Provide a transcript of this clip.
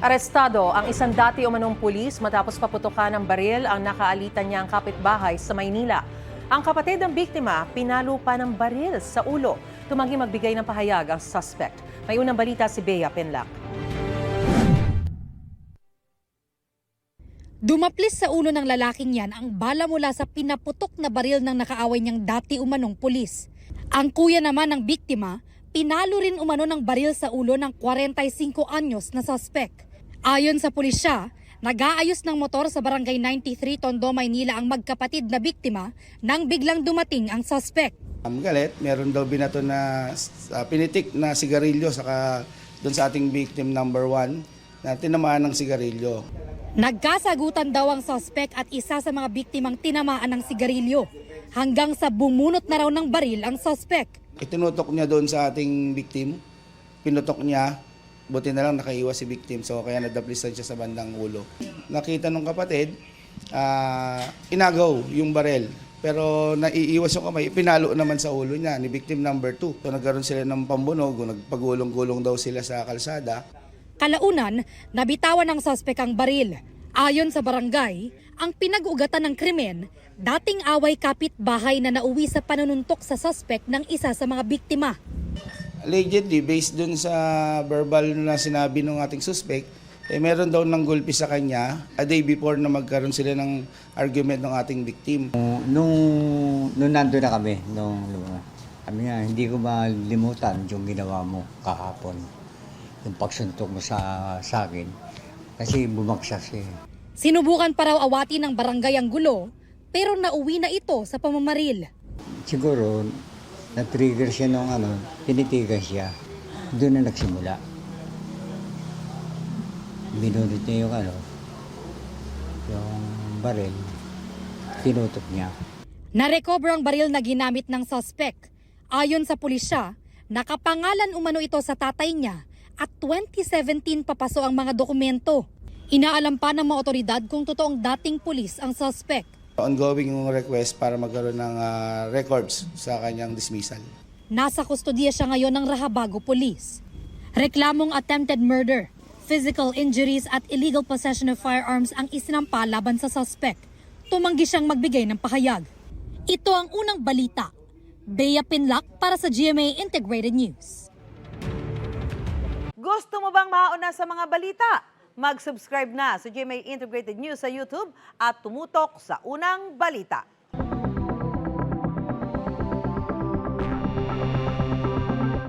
Arestado ang isang dati umanong pulis matapos paputukan ng baril ang nakaalitan niyang kapitbahay sa Maynila. Ang kapatid ng biktima, pinalo pa ng baril sa ulo. Tumanggi magbigay ng pahayag ang suspect. May unang balita si Bea Penlac. Dumaplis sa ulo ng lalaking yan ang bala mula sa pinaputok na baril ng nakaaway niyang dati umanong pulis. Ang kuya naman ng biktima, pinalo rin umano ng baril sa ulo ng 45 anyos na suspect. Ayon sa pulisya, nag-aayos ng motor sa Barangay 93, Tondo, Maynila ang magkapatid na biktima nang biglang dumating ang suspect. Galit, meron daw binato na pinitik na sigarilyo saka doon sa ating victim number 1 na tinamaan ng sigarilyo. Nagkasagutan daw ang suspect at isa sa mga biktimang tinamaan ng sigarilyo hanggang sa bumunot na raw ng baril ang suspect. Itinutok niya doon sa ating victim, pinutok niya, buti na lang nakaiwas si victim so kaya nadaplisan siya sa bandang ulo. Nakita nung kapatid, inagaw yung baril pero naiiwas yung kamay, pinalo naman sa ulo niya ni victim number 2. So nagkaroon sila ng pambunog, nagpagulong-gulong daw sila sa kalsada. Kalaunan, nabitawan ng suspect ang baril. Ayon sa barangay, ang pinag-ugatan ng krimen, dating away kapitbahay na nauwi sa panununtok sa suspect ng isa sa mga biktima. Allegedly, based dun sa verbal na sinabi ng ating suspect, meron daw ng gulpi sa kanya a day before na magkaroon sila ng argument ng ating victim. Nung nandun na kami, kami nga, hindi ko malimutan yung ginawa mo kahapon. Yung pagsuntok mo sa akin. Kasi bumagsak siya. Sinubukan pa raw awati ng barangay ang gulo, pero nauwi na ito sa pamamaril. Siguro, na-trigger siya nung tinitigan siya. Doon na nagsimula. Binunod niya yung baril. Tinutok niya. Narecover ang baril na ginamit ng suspect. Ayon sa pulisya, nakapangalan umano ito sa tatay niya at 2017 papaso ang mga dokumento. Inaalam pa ng mga otoridad kung totoong dating pulis ang suspect. Ongoing yung request para magkaroon ng records sa kanyang dismissal. Nasa kustodiya siya ngayon ng Rahabago Police. Reklamong attempted murder, physical injuries at illegal possession of firearms ang isinampa laban sa suspect. Tumanggi siyang magbigay ng pahayag. Ito ang unang balita. Bea Penlac para sa GMA Integrated News. Gusto mo bang mauna sa mga balita? Mag-subscribe na sa GMA Integrated News sa YouTube at tumutok sa unang balita.